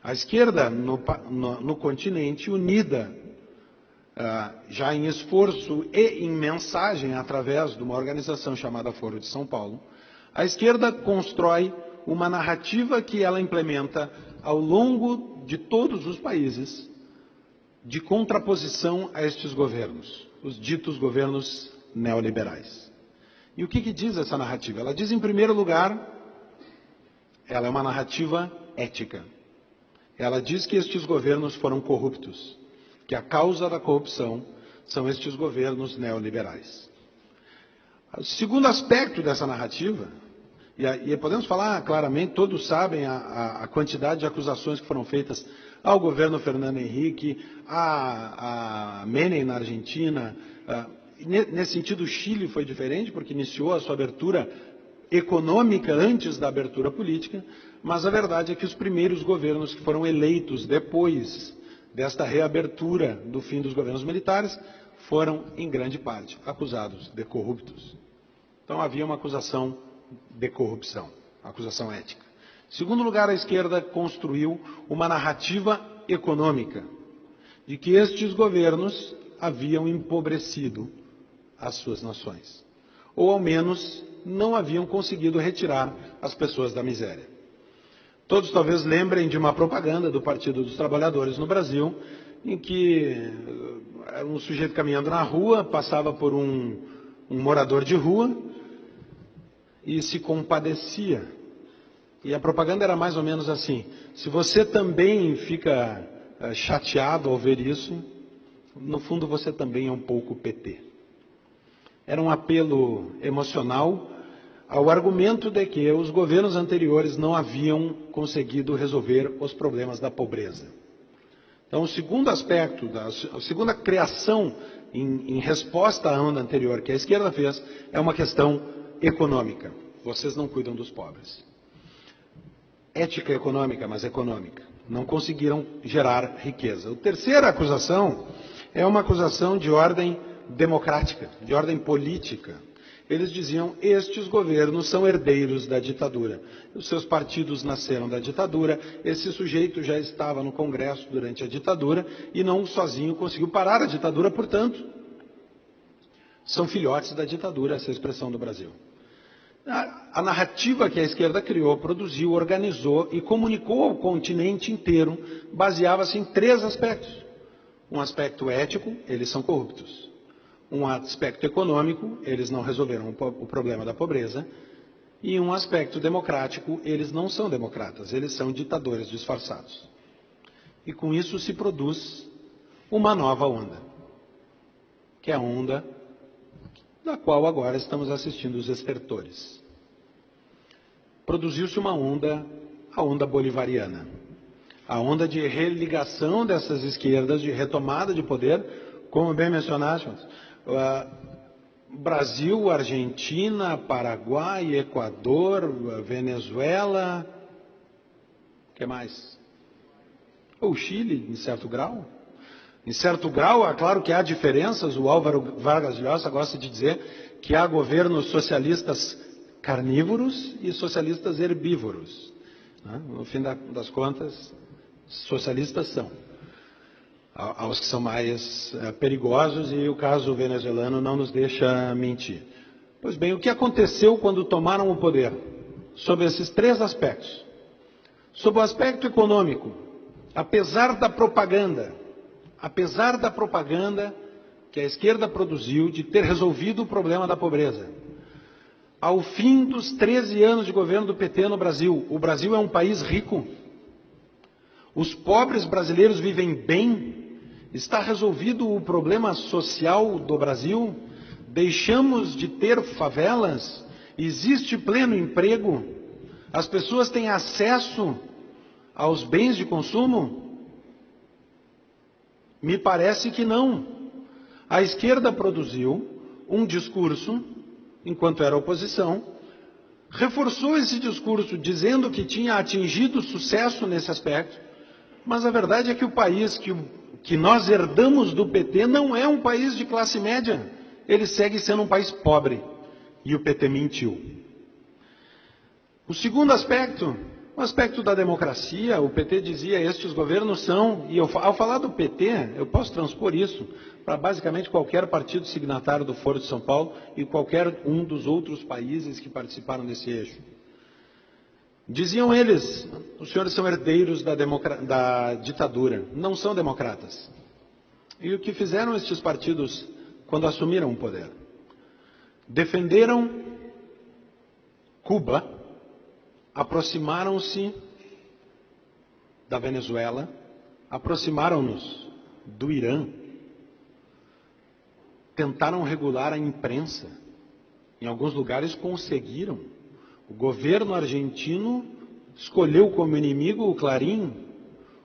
A esquerda no continente, unida, já em esforço e em mensagem, através de uma organização chamada Foro de São Paulo, a esquerda constrói uma narrativa que ela implementa ao longo de todos os países, de contraposição a estes governos, os ditos governos neoliberais. E o que diz essa narrativa? Ela diz, em primeiro lugar, ela é uma narrativa ética. Ela diz que estes governos foram corruptos, que a causa da corrupção são estes governos neoliberais. O segundo aspecto dessa narrativa, e podemos falar claramente, todos sabem a quantidade de acusações que foram feitas ao governo Fernando Henrique, a Menem na Argentina. Nesse sentido, o Chile foi diferente, porque iniciou a sua abertura econômica antes da abertura política, mas a verdade é que os primeiros governos que foram eleitos depois desta reabertura do fim dos governos militares foram, em grande parte, acusados de corruptos. Então havia uma acusação de corrupção, acusação ética. Em segundo lugar, a esquerda construiu uma narrativa econômica, de que estes governos haviam empobrecido as suas nações, ou ao menos não haviam conseguido retirar as pessoas da miséria. Todos talvez lembrem de uma propaganda do Partido dos Trabalhadores no Brasil, em que um sujeito caminhando na rua passava por um morador de rua e se compadecia. E a propaganda era mais ou menos assim: se você também fica chateado ao ver isso, no fundo você também é um pouco PT. Era um apelo emocional ao argumento de que os governos anteriores não haviam conseguido resolver os problemas da pobreza. Então, o segundo aspecto, a segunda criação em resposta à onda anterior que a esquerda fez, é uma questão econômica. Vocês não cuidam dos pobres. Ética econômica, mas econômica. Não conseguiram gerar riqueza. A terceira acusação é uma acusação de ordem democrática, de ordem política. Eles diziam, estes governos são herdeiros da ditadura. Os seus partidos nasceram da ditadura, esse sujeito já estava no Congresso durante a ditadura e não sozinho conseguiu parar a ditadura, portanto, são filhotes da ditadura, essa é a expressão do Brasil. A narrativa que a esquerda criou, produziu, organizou e comunicou ao continente inteiro baseava-se em três aspectos. Um aspecto ético, eles são corruptos. Um aspecto econômico, eles não resolveram o problema da pobreza. E um aspecto democrático, eles não são democratas, eles são ditadores disfarçados. E com isso se produz uma nova onda, que é a onda da qual agora estamos assistindo os estertores. Produziu-se uma onda, a onda bolivariana. A onda de religação dessas esquerdas, de retomada de poder, como bem mencionaste, Brasil, Argentina, Paraguai, Equador, Venezuela, o que mais? O Chile, em certo grau. Em certo grau, é claro que há diferenças, o Álvaro Vargas Llosa gosta de dizer que há governos socialistas carnívoros e socialistas herbívoros. No fim das contas, socialistas são. Aos que são mais perigosos, e o caso venezuelano não nos deixa mentir. Pois bem, o que aconteceu quando tomaram o poder? Sob esses três aspectos. Sob o aspecto econômico, apesar da propaganda que a esquerda produziu de ter resolvido o problema da pobreza, ao fim dos 13 anos de governo do PT no Brasil, o Brasil é um país rico. Os pobres brasileiros vivem bem. Está resolvido o problema social do Brasil? Deixamos de ter favelas? Existe pleno emprego? As pessoas têm acesso aos bens de consumo? Me parece que não. A esquerda produziu um discurso, enquanto era oposição, reforçou esse discurso dizendo que tinha atingido sucesso nesse aspecto, mas a verdade é que o país que nós herdamos do PT não é um país de classe média. Ele segue sendo um país pobre. E o PT mentiu. O segundo aspecto O aspecto da democracia, o PT dizia, estes governos são, e ao falar do PT, eu posso transpor isso para basicamente qualquer partido signatário do Foro de São Paulo e qualquer um dos outros países que participaram desse eixo. Diziam eles, os senhores são herdeiros da ditadura, não são democratas. E o que fizeram estes partidos quando assumiram o poder? Defenderam Cuba, aproximaram-se da Venezuela, aproximaram-nos do Irã, tentaram regular a imprensa. Em alguns lugares conseguiram. O governo argentino escolheu como inimigo o Clarim.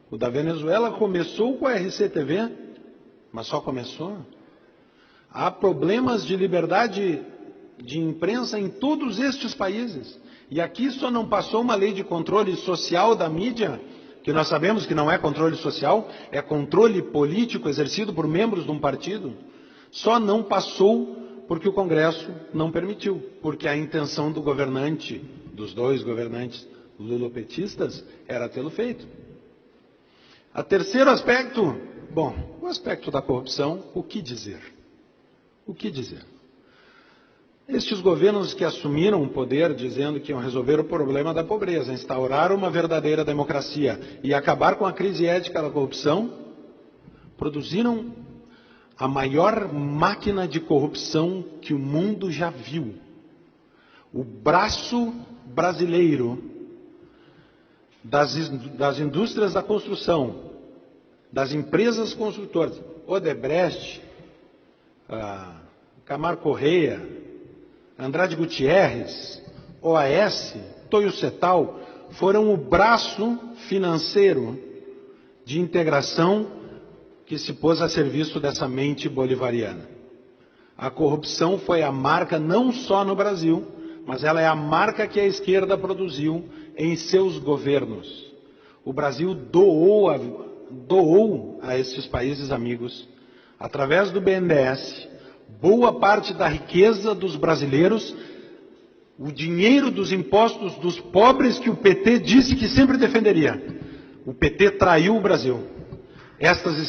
O da Venezuela começou com a RCTV, mas só começou. Há problemas de liberdade de imprensa em todos estes países. E aqui só não passou uma lei de controle social da mídia, que nós sabemos que não é controle social, é controle político exercido por membros de um partido. Só não passou porque o Congresso não permitiu, porque a intenção do governante, dos dois governantes lulopetistas, era tê-lo feito. O terceiro aspecto, o aspecto da corrupção, o que dizer? O que dizer? Estes governos que assumiram o poder dizendo que iam resolver o problema da pobreza, instaurar uma verdadeira democracia e acabar com a crise ética da corrupção, produziram a maior máquina de corrupção que o mundo já viu. O braço brasileiro das indústrias da construção, das empresas construtoras, Odebrecht, Camargo Correia, Andrade Gutierrez, OAS, Toyo Setal, foram o braço financeiro de integração que se pôs a serviço dessa mente bolivariana. A corrupção foi a marca não só no Brasil, mas ela é a marca que a esquerda produziu em seus governos. O Brasil doou a esses países amigos, através do BNDES, boa parte da riqueza dos brasileiros, o dinheiro dos impostos dos pobres que o PT disse que sempre defenderia. O PT traiu o Brasil. Estas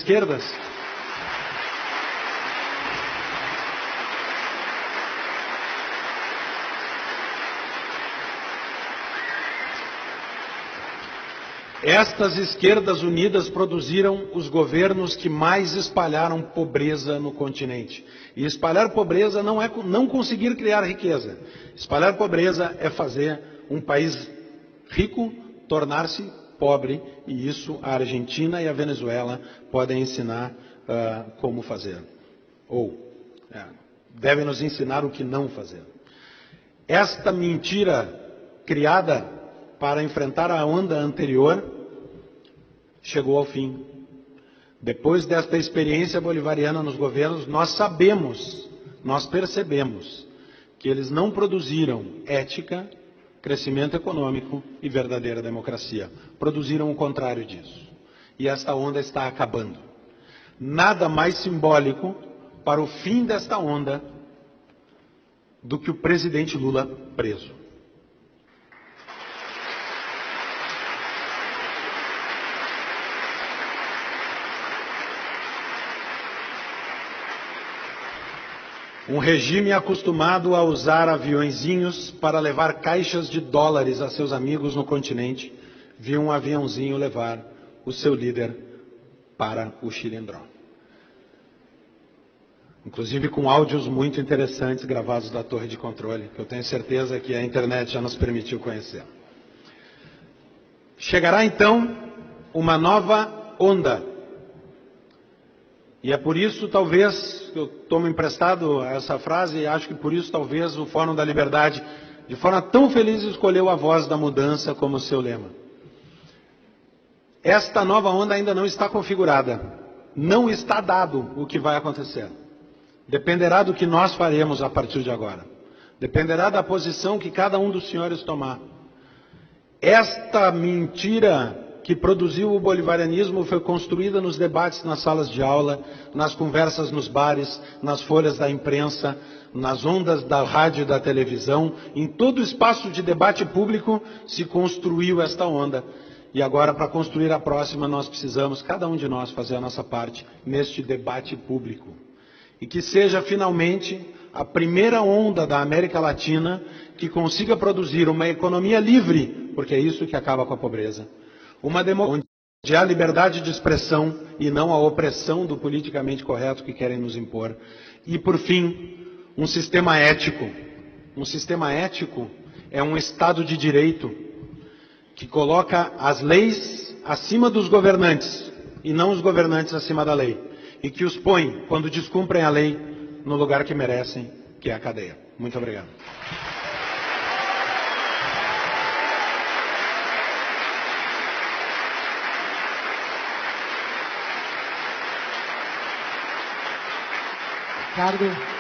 esquerdas unidas produziram os governos que mais espalharam pobreza no continente. E espalhar pobreza não é não conseguir criar riqueza. Espalhar pobreza é fazer um país rico tornar-se pobre, e isso a Argentina e a Venezuela podem ensinar como fazer. Devem nos ensinar o que não fazer. Esta mentira criada para enfrentar a onda anterior chegou ao fim. Depois desta experiência bolivariana nos governos, nós percebemos que eles não produziram ética, crescimento econômico e verdadeira democracia. Produziram o contrário disso. E esta onda está acabando. Nada mais simbólico para o fim desta onda do que o presidente Lula preso. Um regime acostumado a usar aviõezinhos para levar caixas de dólares a seus amigos no continente, viu um aviãozinho levar o seu líder para o Xilindró. Inclusive com áudios muito interessantes gravados da torre de controle, que eu tenho certeza que a internet já nos permitiu conhecer. Chegará então uma nova onda. E é por isso, talvez, eu tomo emprestado essa frase, e acho que por isso, talvez, o Fórum da Liberdade, de forma tão feliz, escolheu a voz da mudança como seu lema. Esta nova onda ainda não está configurada. Não está dado o que vai acontecer. Dependerá do que nós faremos a partir de agora. Dependerá da posição que cada um dos senhores tomar. Esta mentira que produziu o bolivarianismo foi construída nos debates nas salas de aula, nas conversas nos bares, nas folhas da imprensa, nas ondas da rádio e da televisão, em todo o espaço de debate público se construiu esta onda. E agora, para construir a próxima, nós precisamos, cada um de nós, fazer a nossa parte neste debate público. E que seja, finalmente, a primeira onda da América Latina que consiga produzir uma economia livre, porque é isso que acaba com a pobreza. Uma democracia onde há liberdade de expressão e não a opressão do politicamente correto que querem nos impor. E, por fim, um sistema ético. Um sistema ético é um Estado de direito que coloca as leis acima dos governantes e não os governantes acima da lei. E que os põe, quando descumprem a lei, no lugar que merecem, que é a cadeia. Muito obrigado. Ricardo.